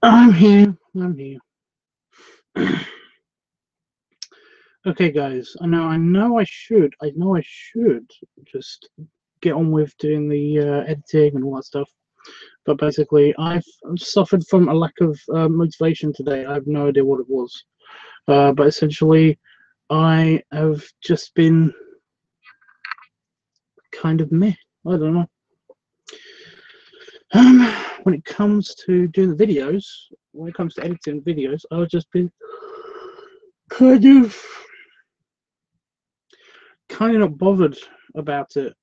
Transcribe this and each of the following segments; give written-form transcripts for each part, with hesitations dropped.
I'm here. I'm here. Okay, guys. I know I should just get on with doing the editing and all that stuff. But basically, I've suffered from a lack of motivation today. I have no idea what it was. But essentially, I have just been kind of meh. I don't know. When it comes to doing the videos, when it comes to editing videos, I've just been kind of not bothered about it.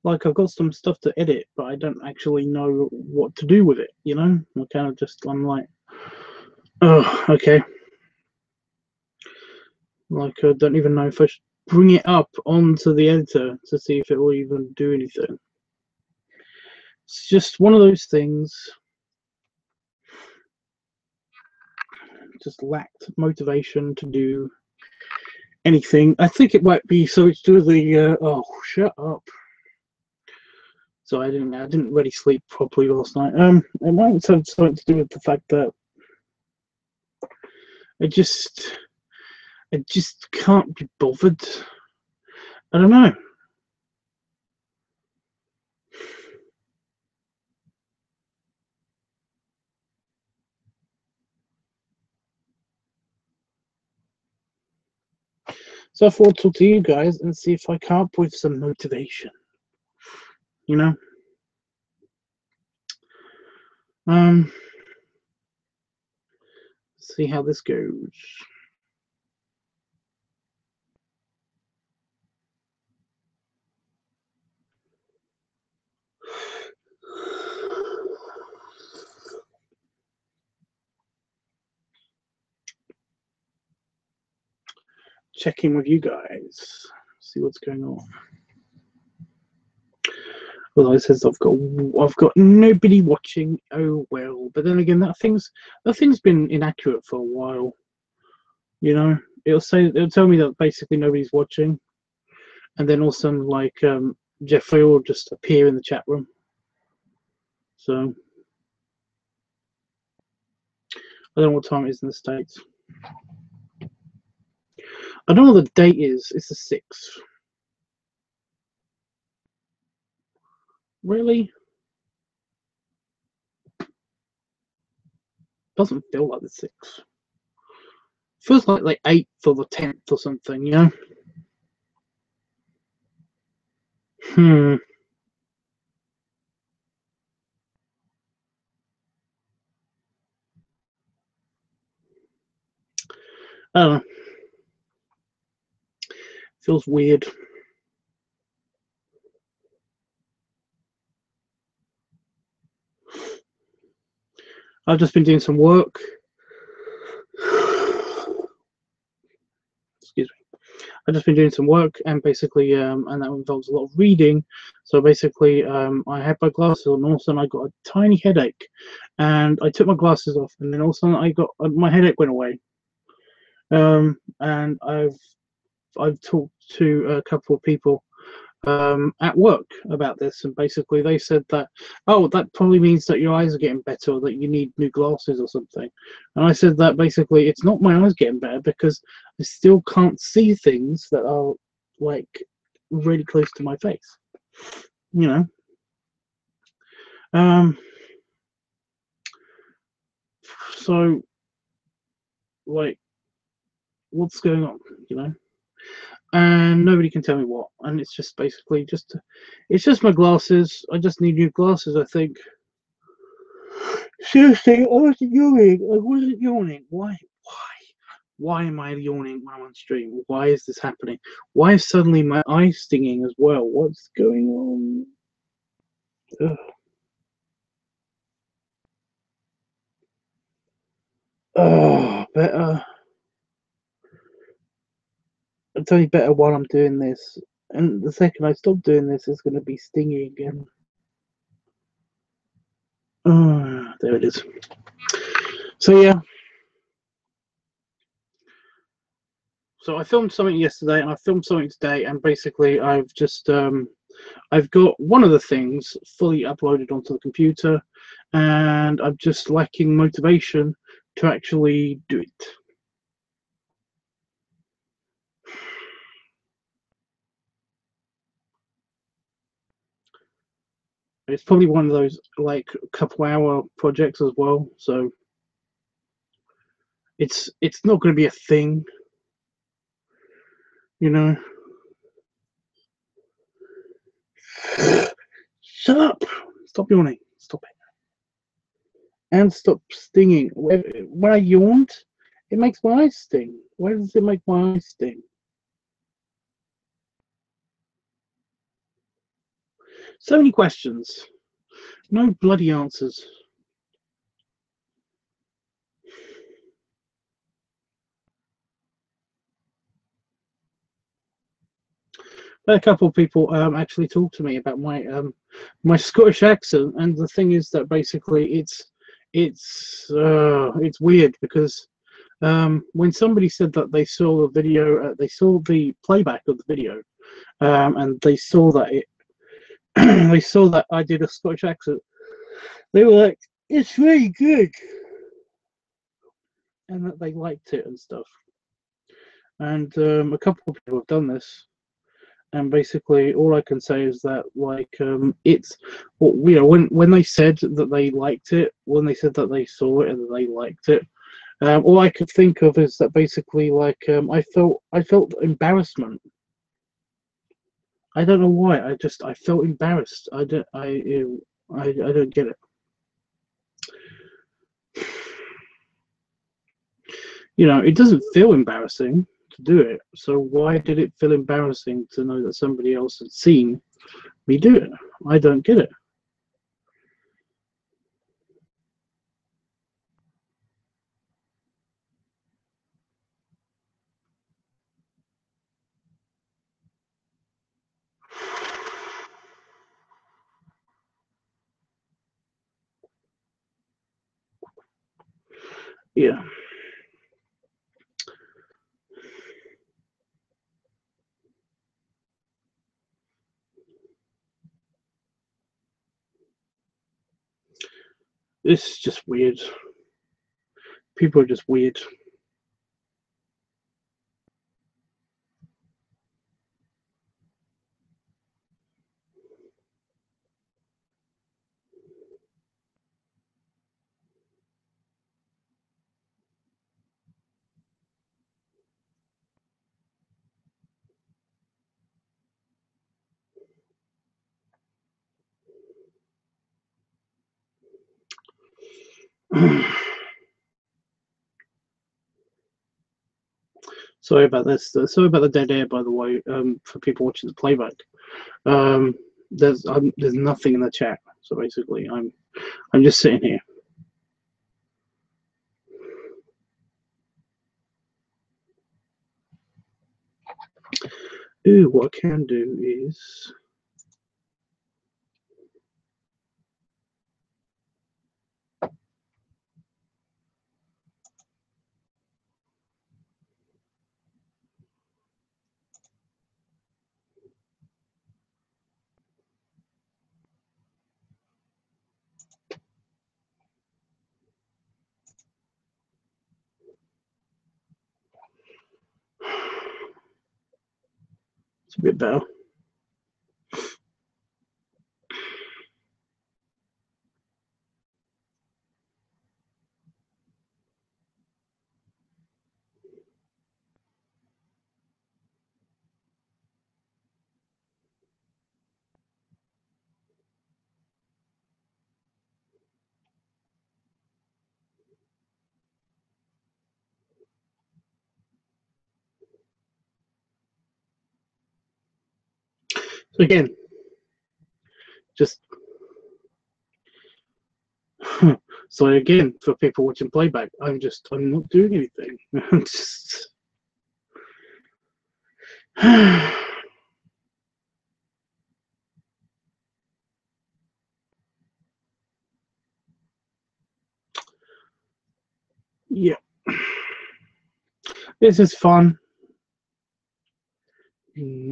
Like, I've got some stuff to edit, but I don't actually know what to do with it, you know? I'm like, oh, okay. Like, I don't even know if I should bring it up onto the editor to see if it will even do anything. It's just one of those things. Just lacked motivation to do anything. I think it might be so it's to do with the oh, shut up. So I didn't really sleep properly last night. It might have something to do with the fact that I just can't be bothered. I don't know. So I thought I'd talk to you guys and see if I come up with some motivation. You know? See how this goes. Checking with you guys. See what's going on. Well, it says I've got nobody watching. Oh well, but then again, that thing's been inaccurate for a while. You know, it'll tell me that basically nobody's watching, and then also like Jeffrey will just appear in the chat room. So I don't know what time it is in the States. I don't know what the date is. It's the 6th. Really? Doesn't feel like the 6th. Feels like 8th or the 10th or something, you know? I don't know. Feels weird. I've just been doing some work. Excuse me. I've just been doing some work, and basically, and that involves a lot of reading. So basically, I had my glasses on, and all of a sudden I got a tiny headache, and I took my glasses off, and then all of a sudden I got my headache went away. And I've talked to a couple of people at work about this, and basically they said that, oh, that probably means that your eyes are getting better, or that you need new glasses or something. And I said that basically it's not my eyes getting better, because I still can't see things that are like really close to my face, you know. So like, what's going on, you know? And nobody can tell me what. And it's just basically it's just my glasses. I just need new glasses, I think. Seriously, I wasn't yawning. Why am I yawning when I'm on stream? Why is this happening? Why is suddenly my eye stinging as well? What's going on? Ugh. Oh, better. I'll tell you better while I'm doing this. And the second I stop doing this, it's going to be stinging again. Oh, there it is. So yeah. So I filmed something yesterday and I filmed something today, and basically I've just I've got one of the things fully uploaded onto the computer, and I'm just lacking motivation to actually do it. It's probably one of those like couple-hour projects as well, so it's not going to be a thing, you know. Shut up! Stop yawning. Stop it. And stop stinging. When I yawned, it makes my eyes sting. Why does it make my eyes sting? So many questions, no bloody answers. A couple of people actually talked to me about my my Scottish accent, and the thing is that basically it's weird because when somebody said that they saw the video, they saw the playback of the video, and they saw that it they saw that I did a Scottish accent, they were like, "It's really good," and that they liked it and stuff. And a couple of people have done this. And basically all I can say is that like it's, well, you know, when they said that they liked it, when they said that they saw it and that they liked it, all I could think of is that basically like I felt embarrassment. I don't know why. I felt embarrassed. I don't get it. You know, it doesn't feel embarrassing to do it. So why did it feel embarrassing to know that somebody else had seen me do it? I don't get it. Yeah. It's just weird. People are just weird. Sorry about this. Sorry about the dead air, by the way. For people watching the playback, um, there's nothing in the chat. So basically, I'm just sitting here. Ooh, what I can do is. It's a bit better. So again, just so again for people watching playback, I'm not doing anything. I'm just. Yeah, this is fun.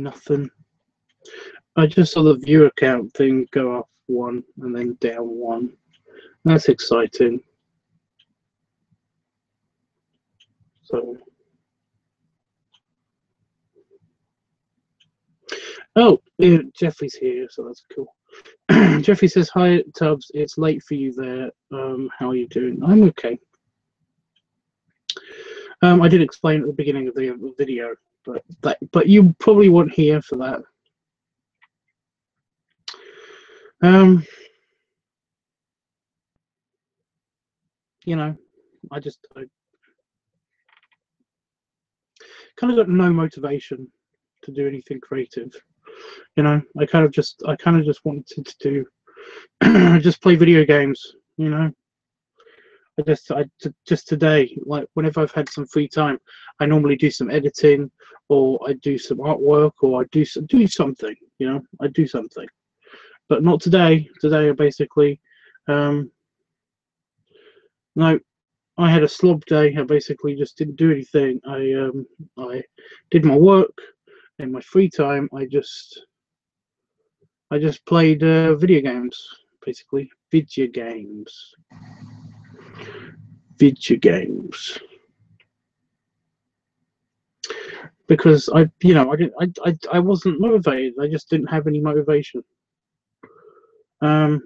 Nothing. I just saw the viewer count thing go up 1 and then down 1. That's exciting. So, oh, yeah, Jeffrey's here, so that's cool. Jeffrey says, "Hi, Tubbs. It's late for you there. How are you doing?" I'm okay. I did explain at the beginning of the video, but you probably weren't here for that. You know, I kind of got no motivation to do anything creative. You know, I kind of just wanted to do just play video games. You know, just today, like whenever I've had some free time, I normally do some editing, or I do some artwork, or I do something. You know, I do something, but not today. Today, I basically, no, I had a slob day. I basically just didn't do anything. I did my work. In my free time, I just played video games, basically. Video games. Because I wasn't motivated. I just didn't have any motivation. And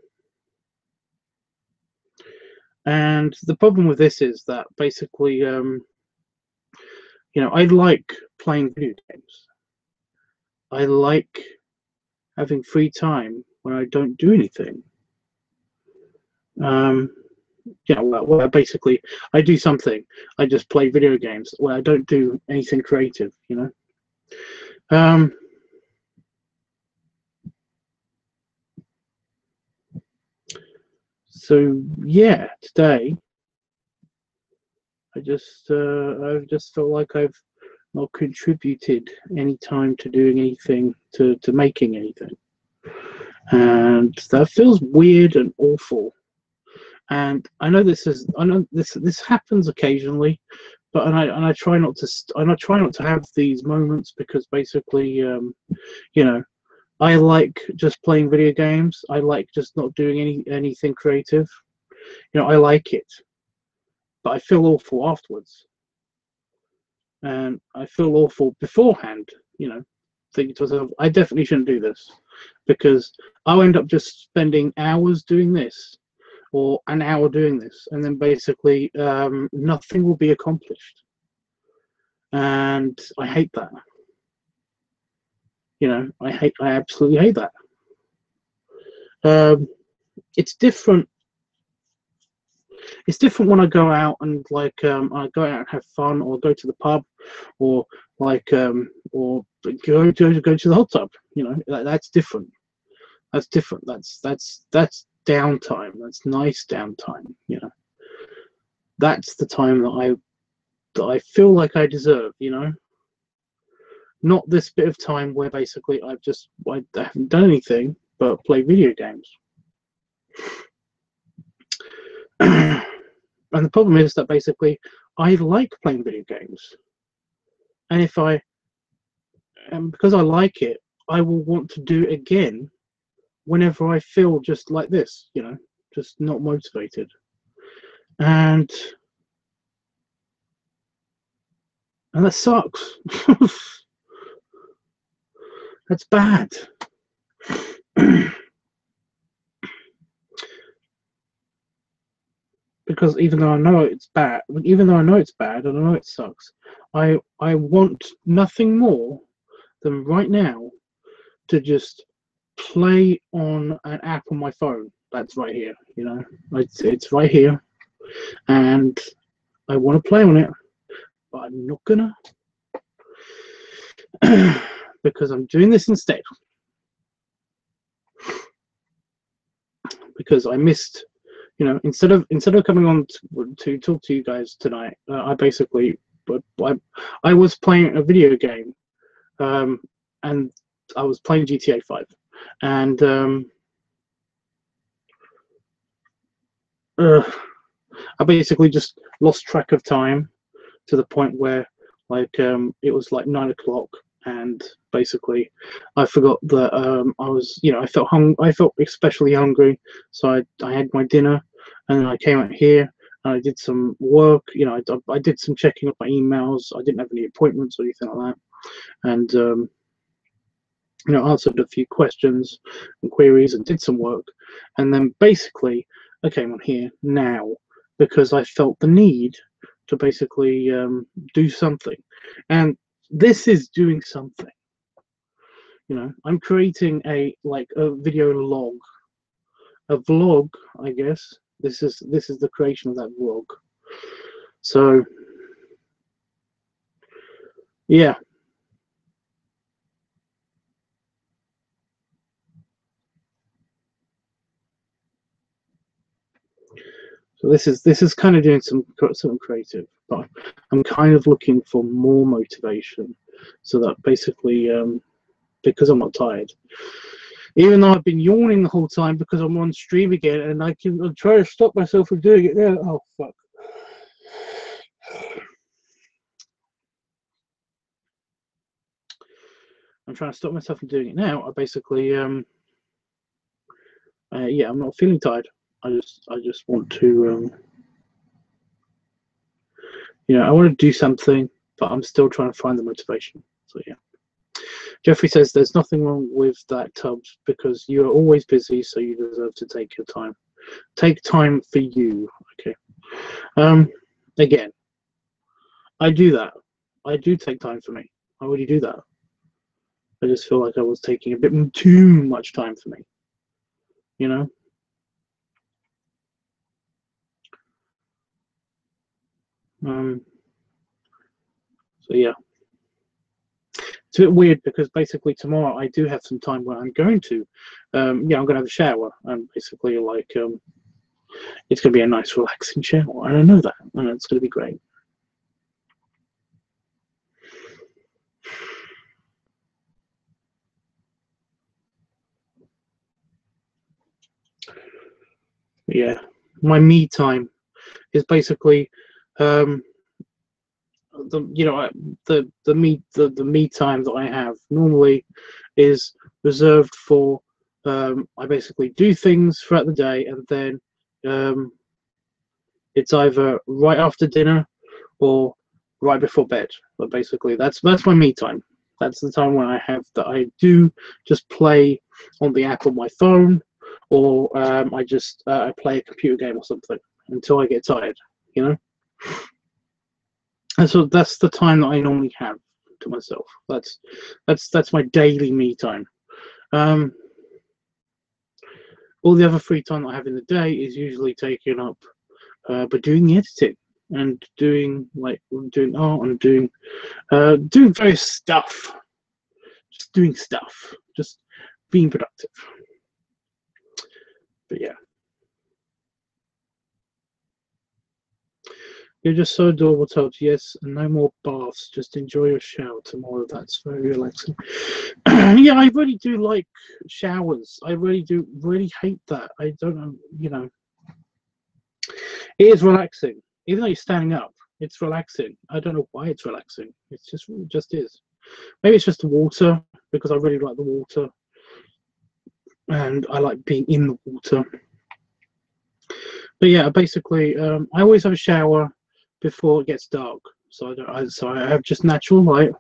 the problem with this is that basically, you know, I like playing video games. I like having free time when I don't do anything. You know, well, basically, I do something. I just play video games where I don't do anything creative. You know. So yeah, today I just felt like I've not contributed any time to doing anything, to making anything, and that feels weird and awful. And I know this happens occasionally, but I try not to have these moments, because basically, you know, I like just playing video games. I like just not doing anything creative. You know, I like it, but I feel awful afterwards, and I feel awful beforehand. You know, thinking to myself, I definitely shouldn't do this, because I'll end up just spending hours doing this, or an hour doing this, and then basically nothing will be accomplished, and I hate that. You know, I absolutely hate that. It's different. It's different when I go out and I go out and have fun, or go to the pub, or or go to the hot tub. You know, that's different. That's different. That's downtime. That's nice downtime. You know, that's the time that I feel like I deserve. You know, not this bit of time where basically I haven't done anything but play video games. And the problem is that basically I like playing video games, and because I like it, I will want to do it again whenever I feel just like this, you know, just not motivated. And that sucks. That's bad. Because even though I know it's bad, and I know it sucks, I want nothing more than right now to just play on an app on my phone. That's right here, you know, it's right here, and I want to play on it, but I'm not gonna, because I'm doing this instead, because I missed, you know, instead of coming on to talk to you guys tonight, I basically, I was playing a video game, and I was playing GTA 5, and I basically just lost track of time to the point where, like, it was like 9 o'clock, and basically I forgot that I was, I felt especially hungry, so I had my dinner, and then I came out here and I did some work. I did some checking of my emails. I didn't have any appointments or anything like that, and answered a few questions and queries and did some work, and then basically I came on here now because I felt the need to basically do something, and this is doing something. I'm creating a video log, a vlog, I guess. This is the creation of that vlog. So yeah. So this is kind of doing something creative, but I'm kind of looking for more motivation, so that basically, because I'm not tired, even though I've been yawning the whole time because I'm on stream again, and I'm trying to stop myself from doing it now. Oh fuck! I'm trying to stop myself from doing it now. I basically, yeah, I'm not feeling tired. I just want to, I want to do something, but I'm still trying to find the motivation. So yeah. Jeffrey says there's nothing wrong with that, Tubbs, because you are always busy, so you deserve to take your time. Take time for you. Okay. Again, I do that. I do take time for me. I already do that. I just feel like I was taking a bit too much time for me. So yeah. It's a bit weird because basically tomorrow I do have some time where I'm going to, I'm going to have a shower, and basically it's going to be a nice relaxing shower, and I know that, and it's going to be great. Yeah, my me time is basically, the me time that I have normally is reserved for, I basically do things throughout the day, and then it's either right after dinner or right before bed. But basically that's my me time. That's the time when I do just play on the app on my phone, or I play a computer game or something until I get tired, And so that's the time that I normally have to myself. That's my daily me time. All the other free time that I have in the day is usually taken up by doing the editing and doing art and doing various stuff. Just doing stuff. Just being productive. But yeah. You're just so adorable, Tubbs. Yes, and no more baths. Just enjoy your shower tomorrow. That's very relaxing. Yeah, I really do like showers. I really do hate that. I don't know, It is relaxing. Even though you're standing up, it's relaxing. I don't know why it's relaxing. It just is. Maybe it's just the water, because I really like the water. And I like being in the water. But yeah, basically, I always have a shower before it gets dark, so I have just natural light,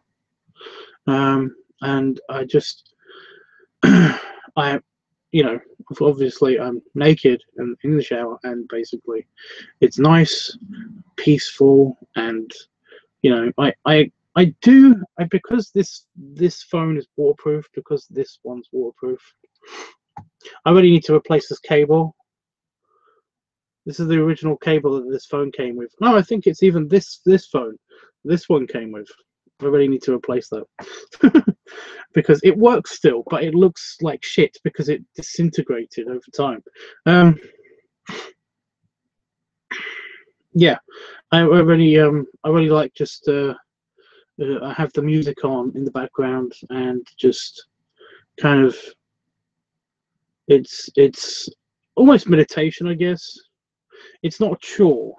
and I just obviously I'm naked and in the shower, and basically it's nice, peaceful, and because this phone is waterproof, because this one's waterproof, I really need to replace this cable. This is the original cable that this phone came with. No, I think it's even this phone. This one came with. I really need to replace that. Because it works still, but it looks like shit because it disintegrated over time. Yeah, I really like just I have the music on in the background, and just kind of it's almost meditation, I guess. It's not a chore,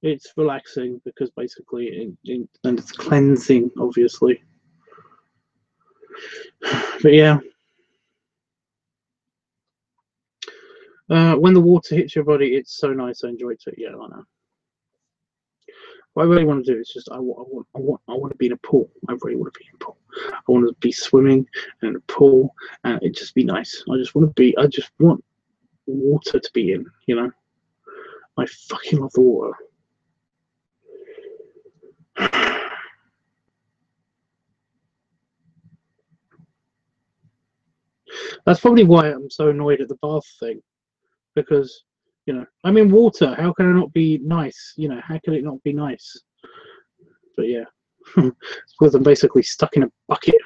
It's relaxing because basically and it's cleansing, obviously. But yeah, when the water hits your body, it's so nice. I enjoy it. Yeah, I know. What I really want to do is just I want to be in a pool. I really want to be in a pool. I want to be swimming in a pool, and it just be nice. I just want to be. I just want water to be in. You know, I fucking love the water. That's probably why I'm so annoyed at the bath thing, because you know I'm in water. How can I not be nice? You know, how can it not be nice? But yeah, it's because I'm basically stuck in a bucket.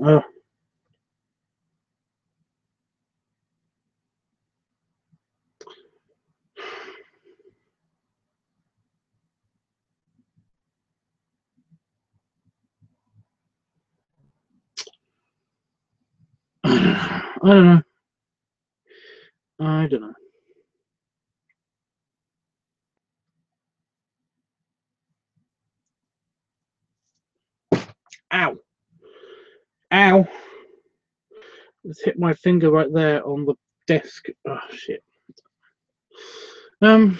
uh, I don't know. I don't know. Ow! Ow! Just hit my finger right there on the desk. Oh shit. Um,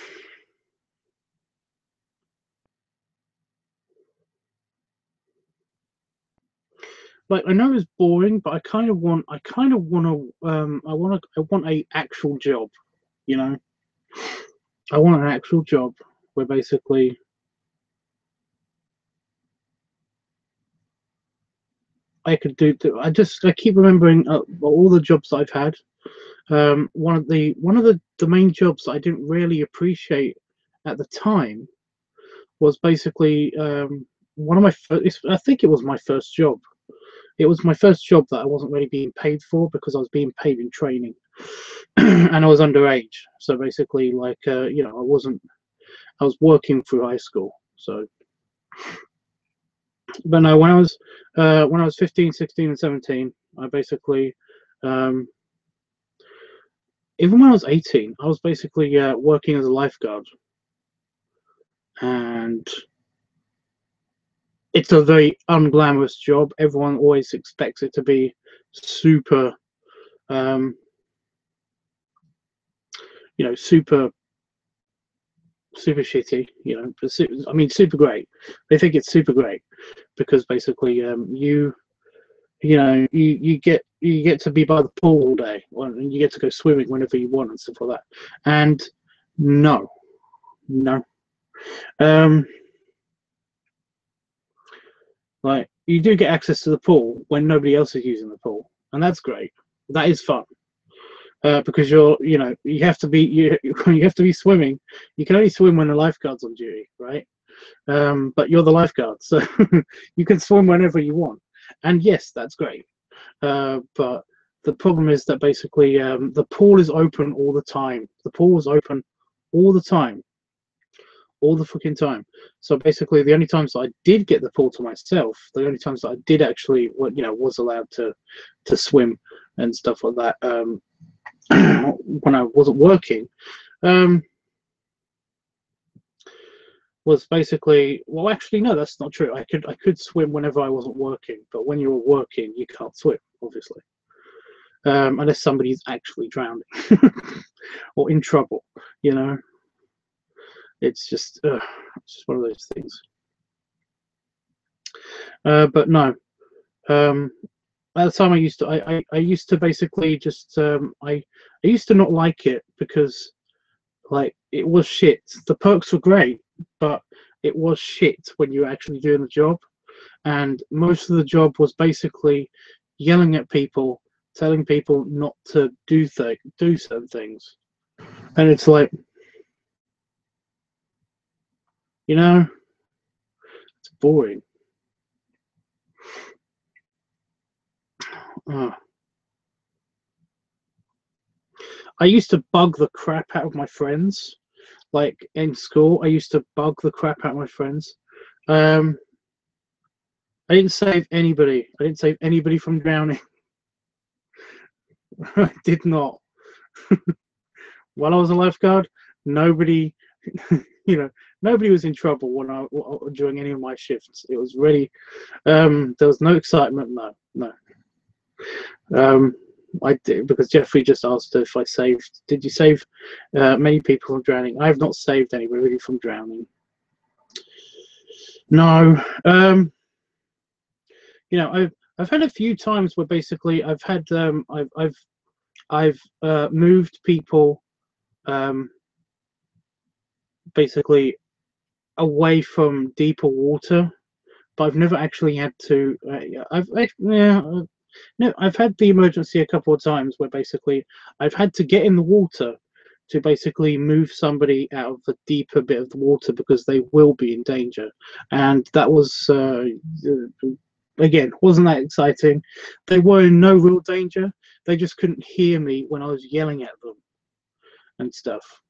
like I know it's boring, but I kind of want I want a actual job, you know. I want an actual job where basically I could do. I keep remembering all the jobs that I've had. One of the main jobs that I didn't really appreciate at the time was basically one of my first. I think it was my first job. It was my first job that I wasn't really being paid for because I was being paid in training, and I was underage. So basically, like you know, I wasn't. I was working through high school. So, but no, when I was 15, 16, and 17, I basically even when I was 18, I was basically working as a lifeguard, and it's a very unglamorous job. Everyone always expects it to be super, um, you know, super shitty. You know, I mean, super great. They think it's super great because basically, you get to be by the pool all day, and you get to go swimming whenever you want and stuff like that. And no, no. Um, Like you do get access to the pool when nobody else is using the pool, and that's great. That is fun because you have to be you have to be swimming. You can only swim when the lifeguard's on duty, right? But you're the lifeguard, so you can swim whenever you want. And yes, that's great. But the problem is that basically the pool is open all the time. The pool is open all the time, all the fucking time. So basically, the only times that I did get the pool to myself, the only times that I did actually, was allowed to swim and stuff like that, when I wasn't working, um, was basically, well, actually, no, that's not true. I could swim whenever I wasn't working, but when you're working, you can't swim, obviously, unless somebody's actually drowning or in trouble, you know. It's just one of those things. But no, at the time I used to basically just I used to not like it because like it was shit. The perks were great, but it was shit when you were actually doing the job. And most of the job was basically yelling at people, telling people not to do certain things. And it's like, you know, it's boring. Uh, I used to bug the crap out of my friends. Like in school, I used to bug the crap out of my friends. Um, I didn't save anybody. I didn't save anybody from drowning. I did not. while I was a lifeguard, nobody, you know, nobody was in trouble when during any of my shifts. It was really, there was no excitement. No, no. I did, because Jeffrey just asked if I saved. Did you save many people from drowning? I have not saved anybody from drowning. No. You know, I've had a few times where basically I've had I've moved people basically away from deeper water, but I've never actually had to. No, I've had the emergency a couple of times where basically I've had to get in the water to basically move somebody out of the deeper bit of the water because they will be in danger, and that was again, wasn't that exciting. They were in no real danger. They just couldn't hear me when I was yelling at them and stuff.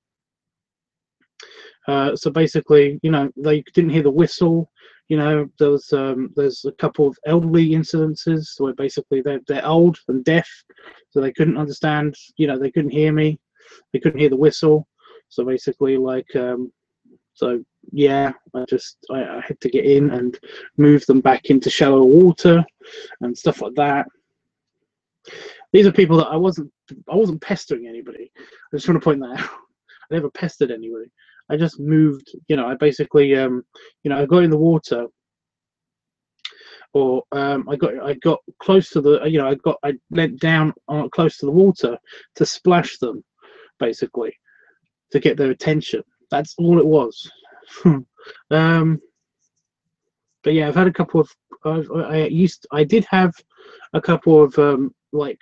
So basically, you know, they didn't hear the whistle. You know, there's a couple of elderly incidences where basically they're old and deaf, so they couldn't understand. You know, they couldn't hear me. They couldn't hear the whistle. So basically, like, so yeah, I had to get in and move them back into shallow water and stuff like that. These are people that I wasn't pestering anybody. I just want to point that out. I never pestered anybody. I just moved, you know, I basically, you know, I got in the water, or I got close to the, you know, I leant down close to the water to splash them, basically, to get their attention. That's all it was. But yeah, I've had a couple of, I did have a couple of like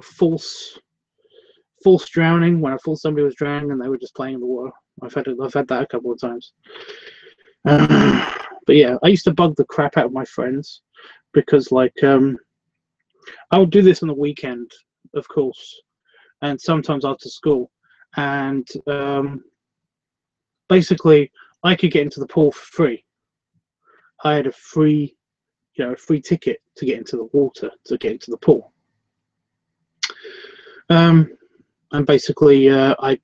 false drowning, when I thought somebody was drowning and they were just playing in the water. I've had that a couple of times. But yeah, I used to bug the crap out of my friends because, like, I would do this on the weekend, of course, and sometimes after school, and basically I could get into the pool for free. I had a free ticket to get into the water, to get into the pool. And basically, I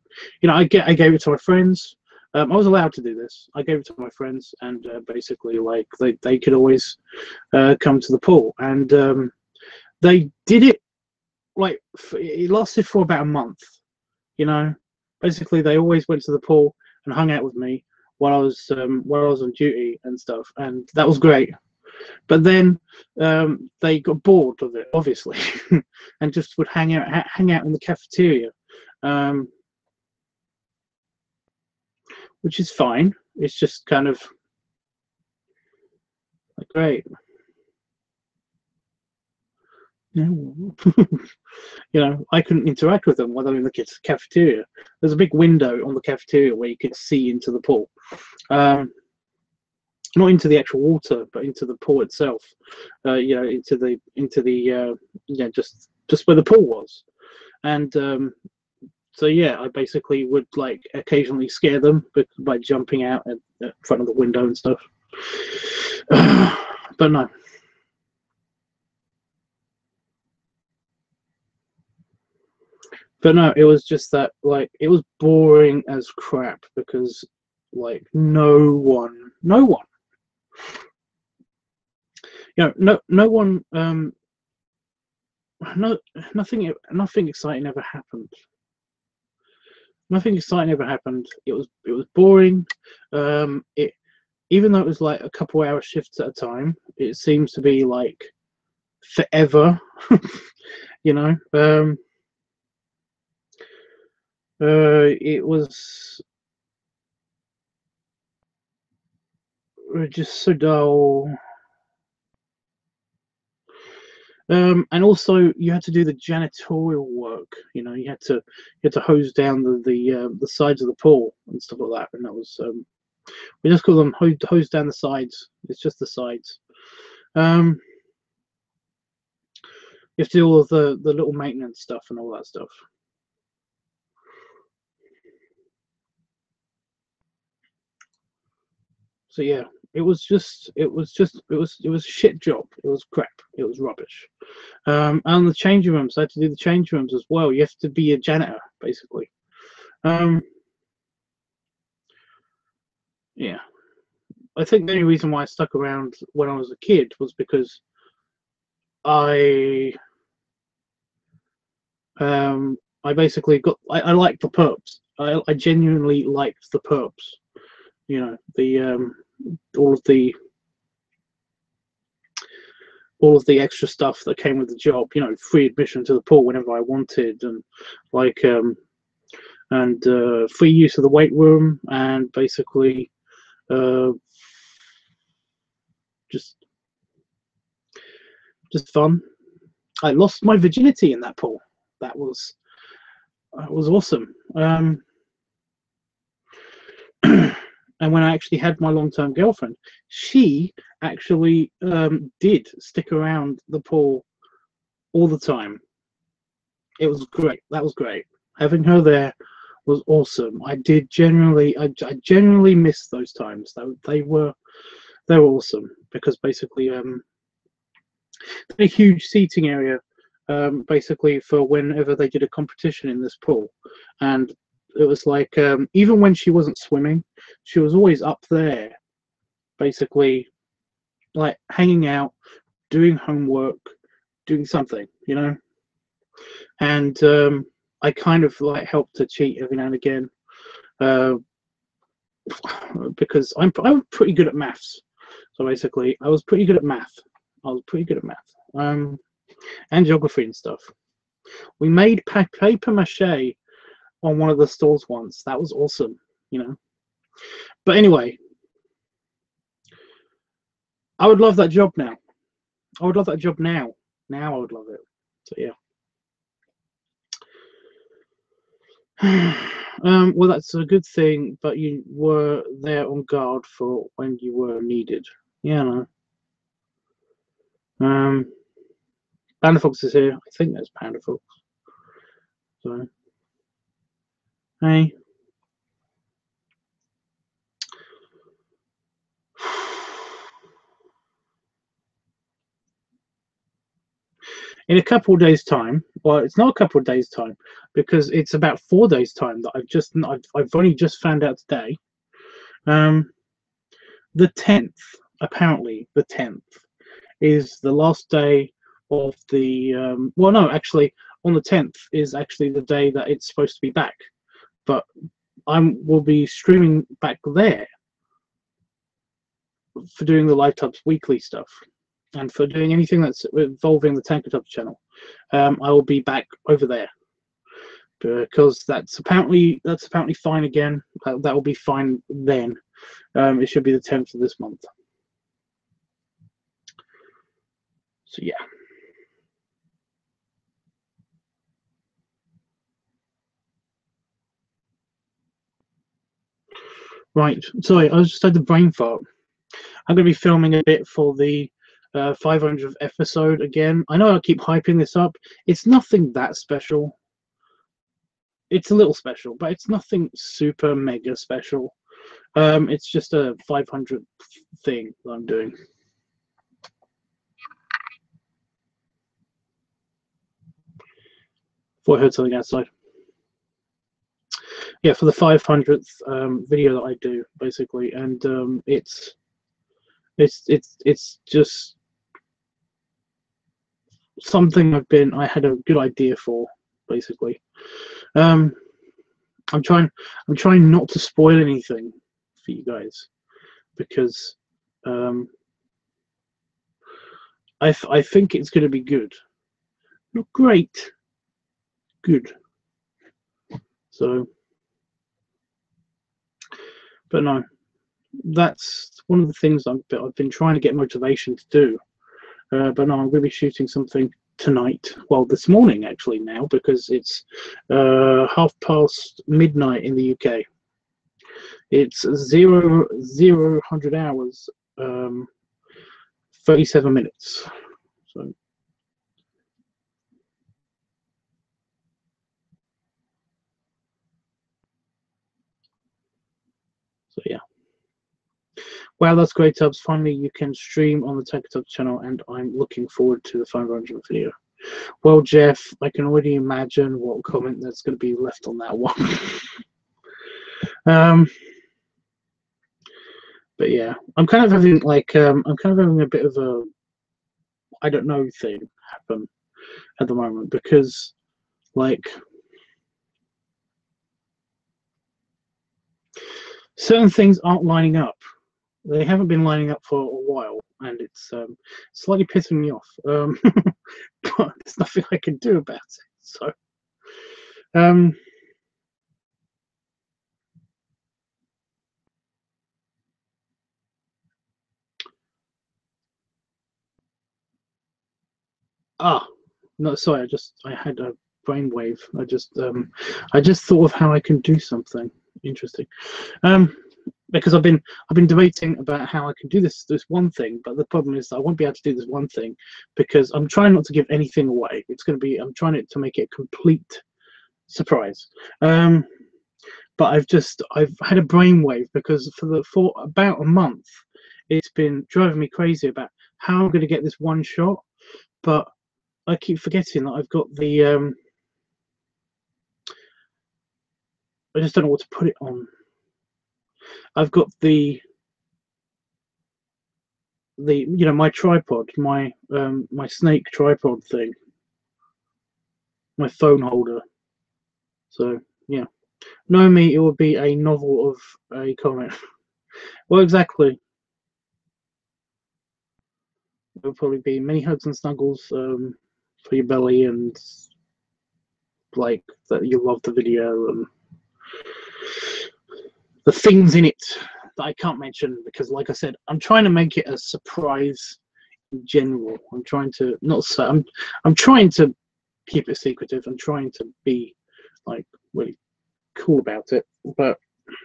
gave it to my friends. I was allowed to do this. I gave it to my friends, and basically, like, they could always come to the pool, and they did it. Like, it lasted for about a month. You know, basically, they always went to the pool and hung out with me while I was on duty and stuff, and that was great. But then they got bored of it, obviously, and just would hang out in the cafeteria, which is fine. It's just kind of like, great. You know, I couldn't interact with them while they're in the cafeteria. There's a big window on the cafeteria where you could see into the pool. Not into the actual water, but into the pool itself. You know, into the yeah, just where the pool was. And so yeah, I basically would, like, occasionally scare them by jumping out at front of the window and stuff. But no. But no, it was just that, like, it was boring as crap because, like, no one, you know, no one, nothing exciting ever happened. Nothing exciting ever happened. It was boring. Even though it was like a couple hour shifts at a time, it seems to be like forever. You know, it was just so dull. And also you had to do the janitorial work. You know, you had to hose down the sides of the pool and stuff like that. And that was we just call them hose down the sides. It's just the sides. You have to do all of the little maintenance stuff and all that stuff. So yeah, it was a shit job. It was crap. It was rubbish. And the changing rooms, I had to do the change rooms as well. You have to be a janitor, basically. Yeah, I think the only reason why I stuck around when I was a kid was because I basically I liked the perps. I genuinely liked the perps. You know, the all of the extra stuff that came with the job. You know, free admission to the pool whenever I wanted, and like free use of the weight room, and basically uh, just fun. I lost my virginity in that pool. That was awesome. And when I actually had my long-term girlfriend, she actually did stick around the pool all the time. It was great. That was great. Having her there was awesome. I genuinely missed those times. They were awesome, because basically a huge seating area, basically for whenever they did a competition in this pool, and it was like even when she wasn't swimming, she was always up there, basically like hanging out, doing homework, doing something, you know. And I kind of like helped her cheat every now and again, because I'm pretty good at maths. So basically, I was pretty good at math. And geography and stuff. We made paper mache on one of the stalls once. That was awesome, you know. But anyway, I would love that job now. I would love that job now. Now I would love it. So yeah. Well, that's a good thing, but you were there on guard for when you were needed. Yeah, no. Panda Fox is here. I think there's Panda Fox. So, hey. In a couple of days' time, well, it's not a couple of days' time, because it's about 4 days' time that I've only just found out today. The 10th, apparently, the 10th is the last day of the. Well, no, actually, on the 10th is actually the day that it's supposed to be back, but will be streaming back there for doing the LiveTUBBS weekly stuff, and for doing anything that's involving the TankerTubs channel. I will be back over there, because that's apparently fine again. That will be fine then. It should be the 10th of this month. So yeah. Right. Sorry, I just had the brain fart. I'm going to be filming a bit for the 500th episode again. I know I keep hyping this up. It's nothing that special. It's a little special, but it's nothing super mega special. It's just a 500th thing that I'm doing. Thought I heard something outside. Yeah, for the 500th video that I do, basically, and it's just something I had a good idea for, basically. I'm trying not to spoil anything for you guys, because I think it's going to be good. Not great, good. So, but no, that's one of the things I've been trying to get motivation to do. But no, I'm going to be shooting something tonight. Well, this morning actually now, because it's midnight in the UK. It's 0000 hours, 37 minutes. So yeah. Wow, that's great, Tubbs. Finally, you can stream on the TankerTubs channel, and I'm looking forward to the 500th video. Well, Jeff, I can already imagine what comment that's going to be left on that one. Um, but yeah, I'm kind of having like I'm kind of having a bit of a I don't know thing happen at the moment because like certain things aren't lining up. They haven't been lining up for a while, and it's slightly pissing me off. But there's nothing I can do about it. So, um, no, sorry. I had a brainwave. I just thought of how I can do something interesting. Because I've been debating about how I can do this one thing, but the problem is that I won't be able to do this one thing because I'm trying not to give anything away. I'm trying to make it a complete surprise. But I've had a brainwave because for about a month, it's been driving me crazy about how I'm going to get this one shot, but I keep forgetting that I've got the I just don't know what to put it on. I've got the my tripod, my snake tripod thing, my phone holder. So yeah, knowing me, it would be a novel of a comic. Well, exactly. It would probably be many hugs and snuggles for your belly, and like that you love the video and the things in it that I can't mention because, like I said, I'm trying to make it a surprise in general. I'm trying to not say I'm trying to keep it secretive. I'm trying to be like really cool about it. But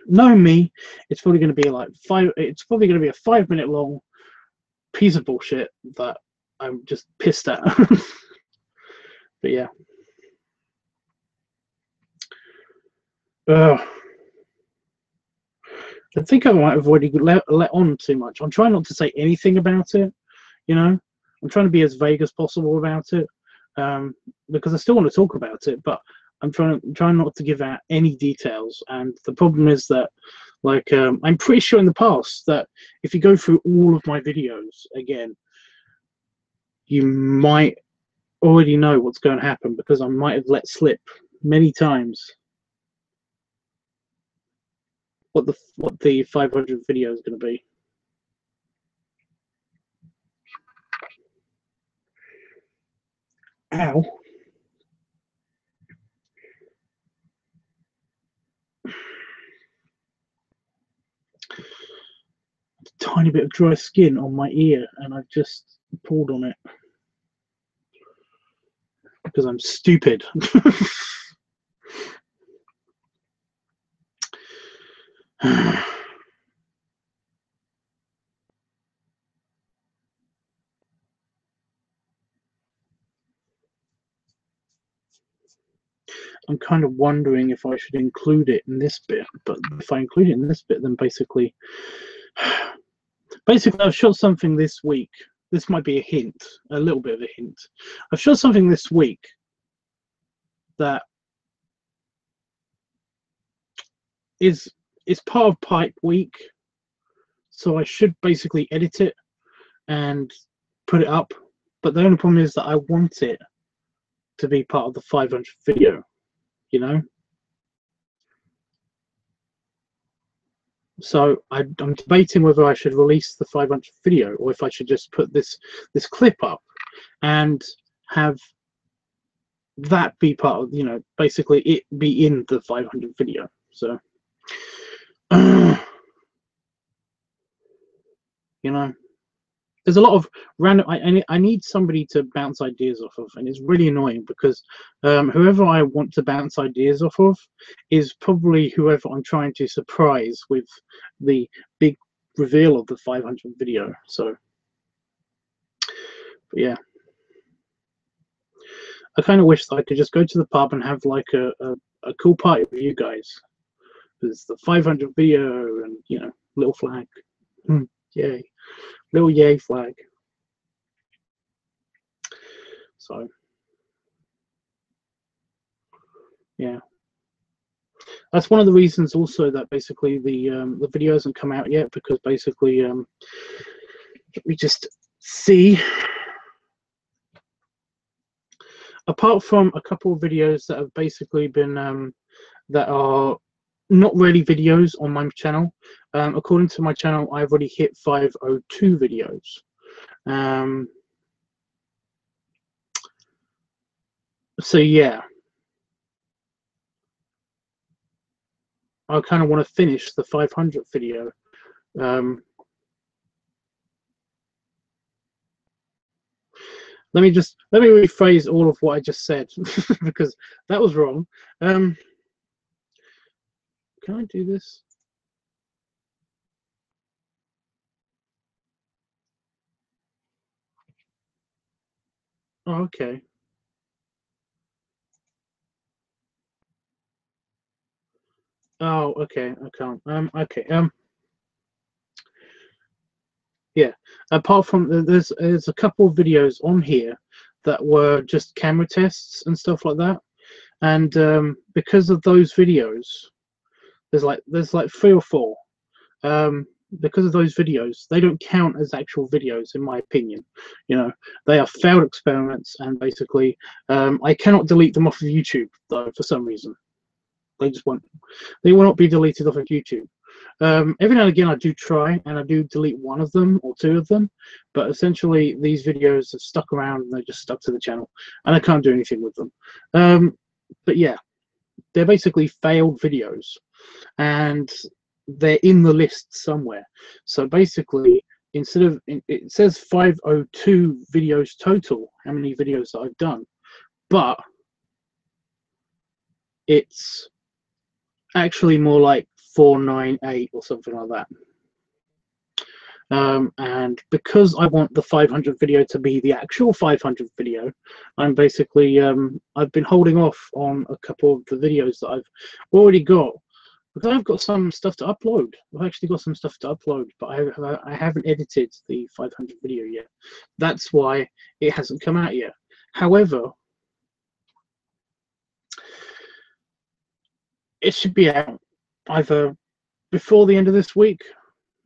knowing me, it's probably going to be like It's probably going to be a 5 minute long piece of bullshit that I'm just pissed at. But yeah. I think I might have already let on too much. I'm trying not to say anything about it, you know. I'm trying to be as vague as possible about it, because I still want to talk about it, but I'm trying not to give out any details. And the problem is that, like, I'm pretty sure in the past that if you go through all of my videos again, you might already know what's going to happen because I might have let slip many times what the 500 video is going to be. Ow. Tiny bit of dry skin on my ear and I've just pulled on it because I'm stupid. I'm kind of wondering if I should include it in this bit, but if I include it in this bit, then basically I've shot something this week. This might be a hint, a little bit of a hint. I've shot something this week that is part of Pipe Week, so I should basically edit it and put it up. But the only problem is that I want it to be part of the 500 video, you know. So I'm debating whether I should release the 500 video or if I should just put this clip up and have that be part of, basically it be in the 500 video. So, there's a lot of random. I need somebody to bounce ideas off of, and it's really annoying because whoever I want to bounce ideas off of is probably whoever I'm trying to surprise with the big reveal of the 500 video. So, but yeah, I kind of wish that I could just go to the pub and have like a cool party with you guys. There's the 500 video and little flag. Yay, little yay flag. So yeah, that's one of the reasons also that basically the video hasn't come out yet, because basically we just see, apart from a couple of videos that have basically been that are not really videos on my channel. According to my channel, I've already hit 502 videos. So yeah, I kind of want to finish the 500th video. Let me rephrase all of what I just said because that was wrong. Can I do this? Oh, okay. Oh, okay. I can't. Okay. Yeah. Apart from there's a couple of videos on here that were just camera tests and stuff like that, and because of those videos, there's like 3 or 4. Because of those videos, they don't count as actual videos, in my opinion. You know, they are failed experiments, and basically, I cannot delete them off of YouTube though for some reason. They just won't. They will not be deleted off of YouTube. Every now and again I do try, and I do delete 1 of them or 2 of them, but essentially these videos have stuck around and they're just stuck to the channel, and I can't do anything with them. But yeah, they're basically failed videos, and they're in the list somewhere. So basically, instead of, it says 502 videos total, how many videos that I've done, but it's actually more like 498 or something like that. And because I want the 500 video to be the actual 500 video, I'm basically I've been holding off on a couple of the videos that I've already got, because I've got some stuff to upload. I've actually got some stuff to upload, but I haven't edited the 500 video yet. That's why it hasn't come out yet. However, it should be out either before the end of this week,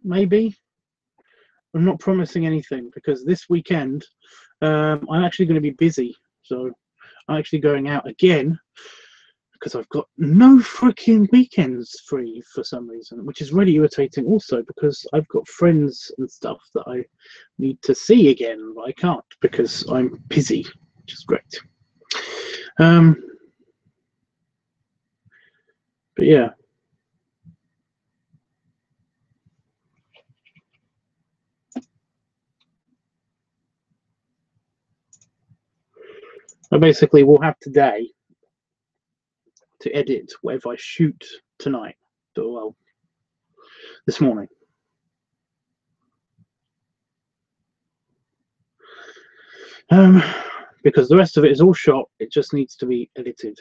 maybe. I'm not promising anything, because this weekend I'm actually going to be busy. So I'm actually going out again, because I've got no freaking weekends free for some reason, which is really irritating also, because I've got friends and stuff that I need to see again, but I can't because I'm busy, which is great. But yeah. I basically will have today to edit whatever I shoot tonight, well, this morning. Because the rest of it is all shot, it just needs to be edited.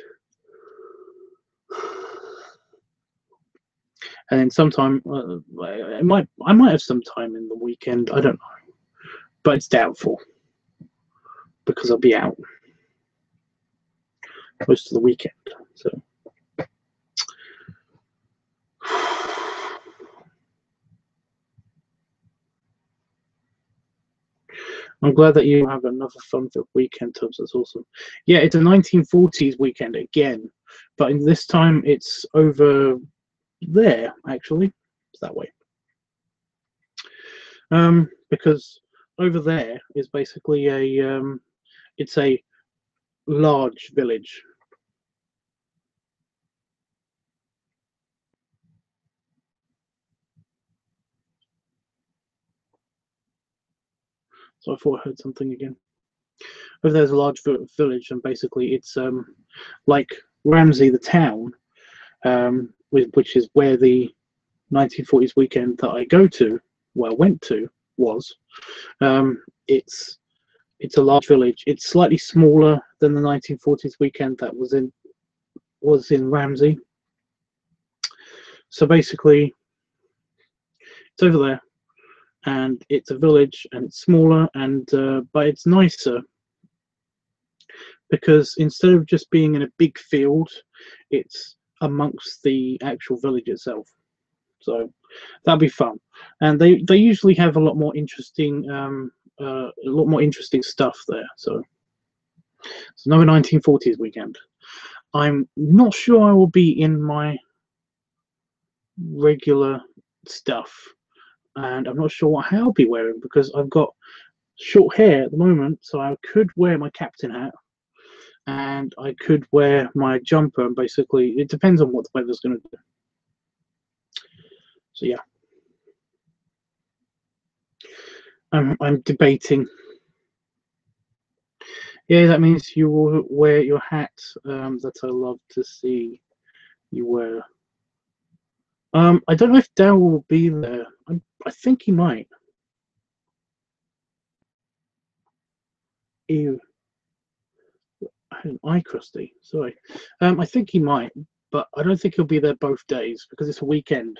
And then sometime, I might have some time in the weekend, I don't know, but it's doubtful, because I'll be out most of the weekend. So I'm glad that you have another fun-filled weekend, Tubbs. That's awesome. Yeah, it's a 1940s weekend again, but in this time it's over there. Actually, it's that way. Because over there is basically it's a large village. So I thought I heard something again. Over there's a large village, and basically it's like Ramsey, the town, which is where the 1940s weekend that I went to was. It's a large village. It's slightly smaller than the 1940s weekend that was in Ramsey. So basically, it's over there, and it's a village, and it's smaller, and but it's nicer, because instead of just being in a big field, it's amongst the actual village itself. So that'll be fun, and they usually have a lot more interesting stuff there. So it's another 1940s weekend. I'm not sure I will be in my regular stuff, and I'm not sure what hat I'll be wearing because I've got short hair at the moment, so I could wear my captain hat and I could wear my jumper, and basically it depends on what the weather's going to do. So yeah, I'm debating. Yeah, that means you will wear your hat that I love to see you wear. I don't know if Dal will be there. I think he might. Ew. I had an eye crusty. Sorry. I think he might, but I don't think he'll be there both days because it's a weekend.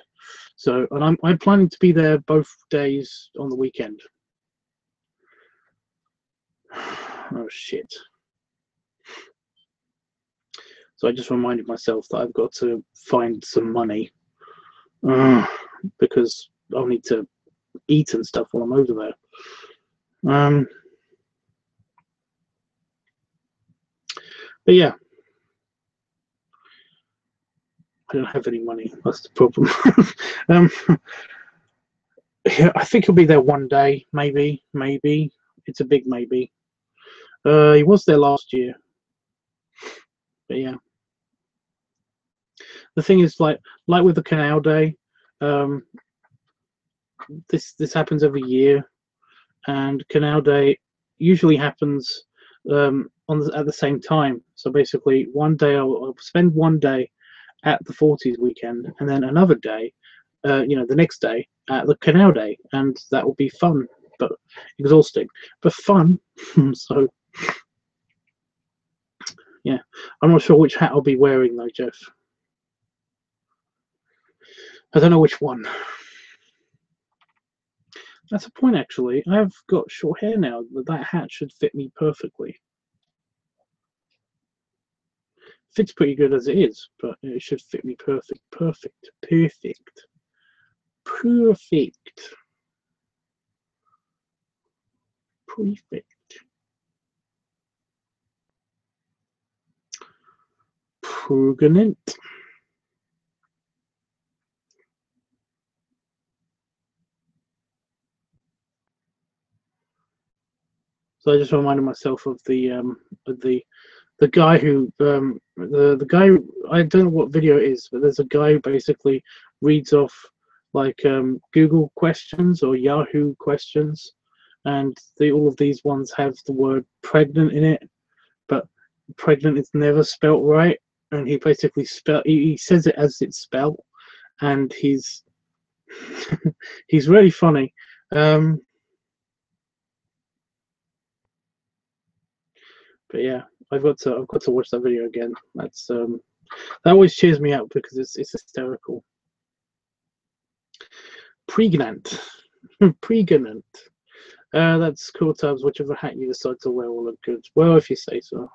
So, and I'm planning to be there both days on the weekend. Oh shit. So I just reminded myself that I've got to find some money because I'll need to eat and stuff while I'm over there. But yeah, I don't have any money. That's the problem. Yeah, I think he'll be there one day, maybe. It's a big maybe. He was there last year, but yeah. The thing is, like with the Canal Day, this happens every year, and Canal Day usually happens at the same time. So basically, one day I'll spend one day at the 40s weekend, and then another day, the next day at the Canal Day, and that will be fun, but exhausting, but fun. So yeah, I'm not sure which hat I'll be wearing though, Jeff. I don't know which one. That's a point, actually. I've got short hair now, but that hat should fit me perfectly. Fits pretty good as it is, but it should fit me perfect. Perfect. Pregnant. So I just reminded myself of the guy who the guy, I don't know what video it is, but there's a guy who basically reads off like Google questions or Yahoo questions, and all of these ones have the word pregnant in it, but pregnant is never spelt right, and he basically he says it as it's spelt, and he's he's really funny. But yeah, I've got to watch that video again. That's that always cheers me up because it's hysterical. Pregnant. Pregnant. That's cool, Tubbs. Whichever hat you decide to wear will look good. Well, if you say so.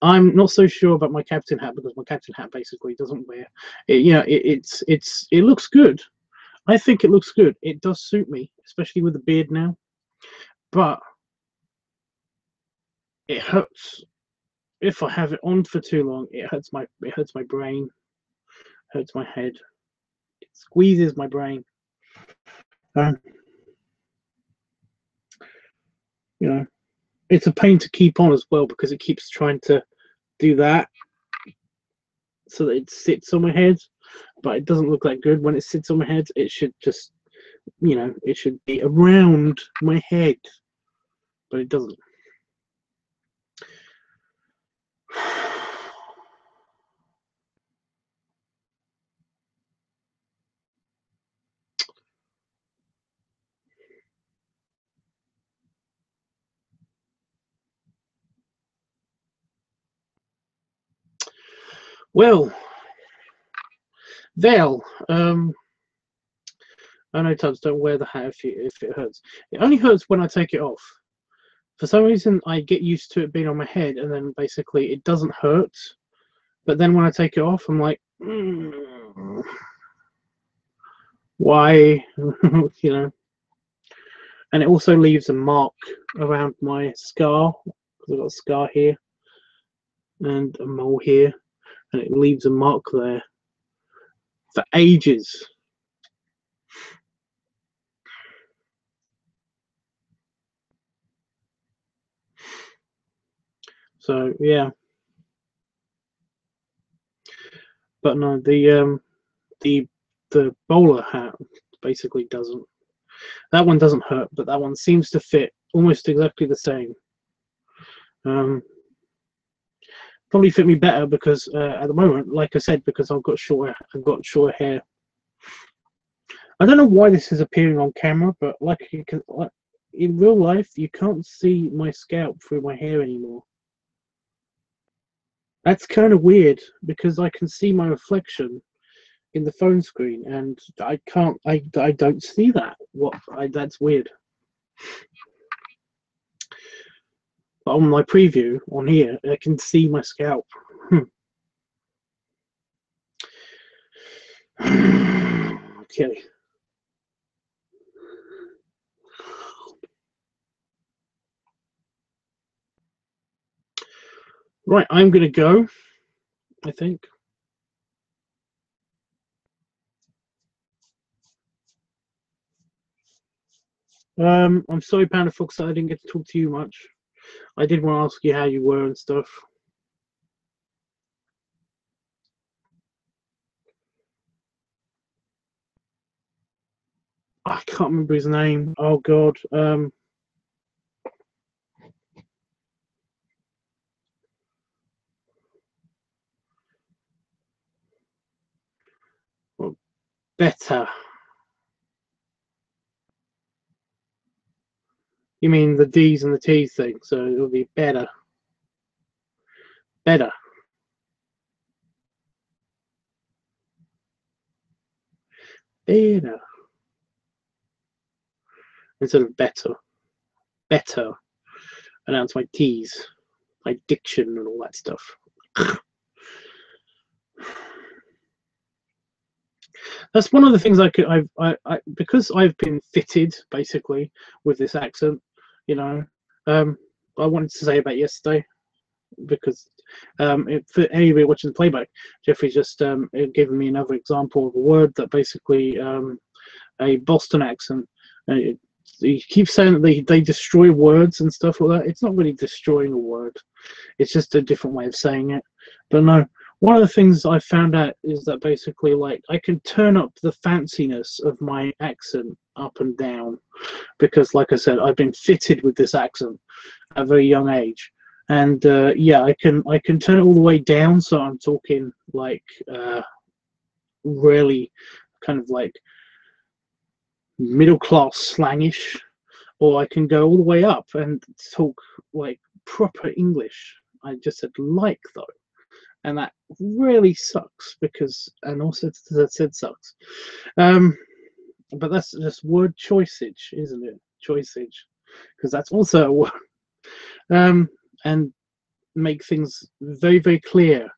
I'm not so sure about my captain hat because my captain hat basically doesn't wear it. It looks good. I think it looks good. It does suit me, especially with the beard now. But it hurts if I have it on for too long. It hurts my brain, hurts my head. It squeezes my brain. It's a pain to keep on as well because it keeps trying to do that so that it sits on my head, but it doesn't look that good when it sits on my head. It should just, it should be around my head, but it doesn't. Well, Val, I know, Tubbs, don't wear the hat if it hurts. It only hurts when I take it off. For some reason, I get used to it being on my head, and then basically it doesn't hurt But then when I take it off, I'm like, why? You know. And it also leaves a mark around my scar, because I've got a scar here and a mole here, and it leaves a mark there for ages. So yeah, but no, the bowler hat basically doesn't. That one doesn't hurt, but that one seems to fit almost exactly the same. Probably fit me better because at the moment, like I said, because I've got short hair. I don't know why this is appearing on camera, but like in real life, you can't see my scalp through my hair anymore. That's kind of weird because I can see my reflection in the phone screen, and I can't. I don't see that. That's weird. But on my preview on here, I can see my scalp. Okay. Right, I'm going to go, I think. I'm sorry, Panda Fox, that I didn't get to talk to you much. I did want to ask you how you were and stuff. I can't remember his name. Oh God. Well, better. You mean the D's and the T's thing? So it'll be better. Better. Better. Instead of better. Better. Announce my T's, my diction, and all that stuff. That's one of the things because I've been fitted basically with this accent, you know. I wanted to say about yesterday because for anybody watching the playback, Jeffrey's just given me another example of a word that basically a Boston accent. He keeps saying that they destroy words and stuff like that. It's not really destroying a word. It's just a different way of saying it. But no, one of the things I found out is that basically, like, I can turn up the fanciness of my accent up and down because, like I said, I've been fitted with this accent at a very young age. And yeah, I can turn it all the way down, so I'm talking like really kind of like middle class slangish, or I can go all the way up and talk like proper English. I just said like though, and that really sucks because, and also as I said, sucks. But that's just word choiceage, isn't it? Choiceage, because that's also a word. And make things very, very clear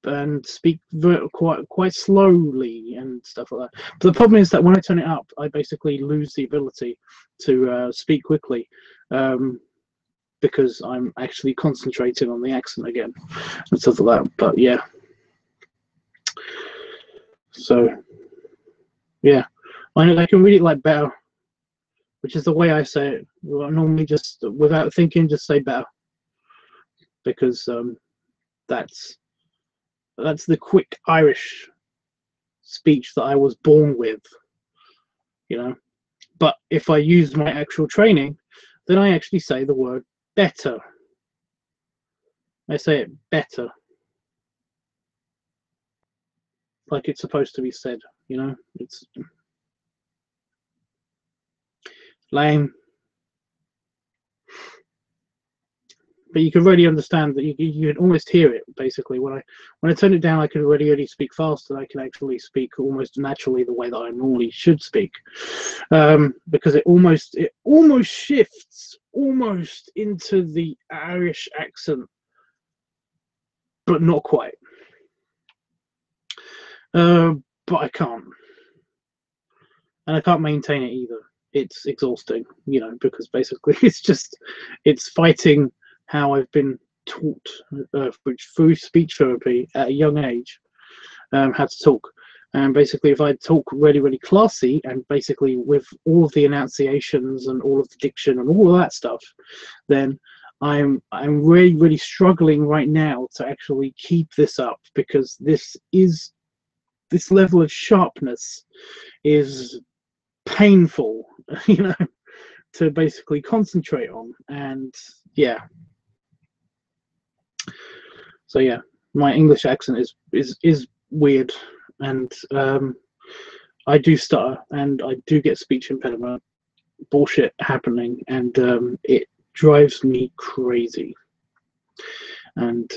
and speak quite slowly and stuff like that. But the problem is that when I turn it up, I basically lose the ability to speak quickly because I'm actually concentrating on the accent again and stuff like that. But yeah, so yeah, I know they can read it like better, which is the way I say it. I normally just, without thinking, just say better because that's the quick Irish speech that I was born with, you know. But if I use my actual training, then I actually say the word better. I say it better, like it's supposed to be said, you know. It's lame, but you can really understand that you can almost hear it basically. When I turn it down, I can already speak faster. I can actually speak almost naturally the way that I normally should speak, because it almost shifts almost into the Irish accent, but not quite. but I can't, and I can't maintain it either. It's exhausting, you know, because basically it's fighting how I've been taught through speech therapy at a young age, how to talk. And basically, if I talk really, really classy and basically with all of the enunciations and all of the diction and all of that stuff, then I'm really, really struggling right now to actually keep this up, because this level of sharpness is painful, you know, to basically concentrate on. And yeah, so yeah, my English accent is weird, and I do stutter, and I do get speech impediment bullshit happening, and it drives me crazy. And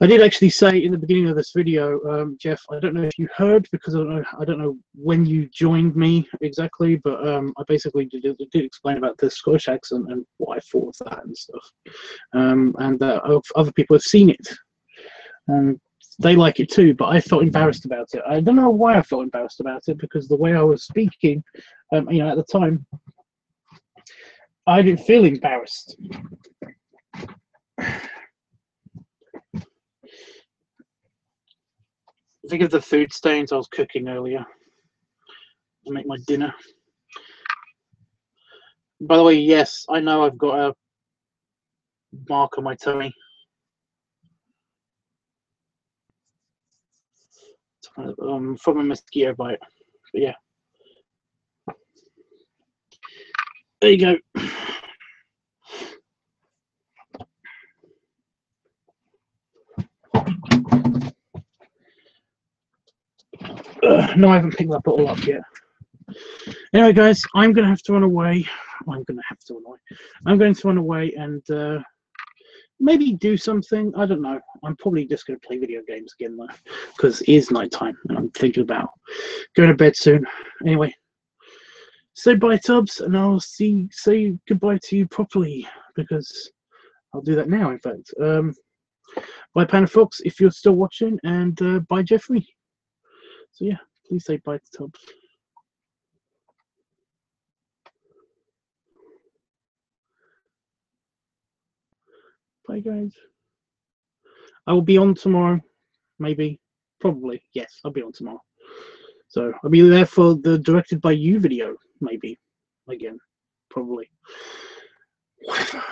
I did actually say in the beginning of this video, Jeff, I don't know if you heard, because I don't know when you joined me exactly, but I basically did explain about the Scottish accent and what I thought of that and stuff. And other people have seen it, and they like it too, but I felt embarrassed about it. I don't know why I felt embarrassed about it, because the way I was speaking, you know, at the time, I didn't feel embarrassed. Think of the food stains I was cooking earlier to make my dinner. By the way, yes, I know I've got a mark on my tummy. From a mosquito bite. But yeah. There you go. No, I haven't picked that bottle up yet. Anyway, guys, I'm going to have to run away. I'm going to run away and maybe do something. I don't know. I'm probably just going to play video games again, though, because it is nighttime and I'm thinking about going to bed soon. Anyway, say bye, Tubbs, and I'll say goodbye to you properly, because I'll do that now, in fact. Bye, Panda Fox, if you're still watching, and bye, Jeffrey. So yeah, please say bye to Tubbs. Bye, guys. I will be on tomorrow, maybe, probably. Yes, I'll be on tomorrow. So I'll be there for the directed by you video, maybe, again, probably. Whatever.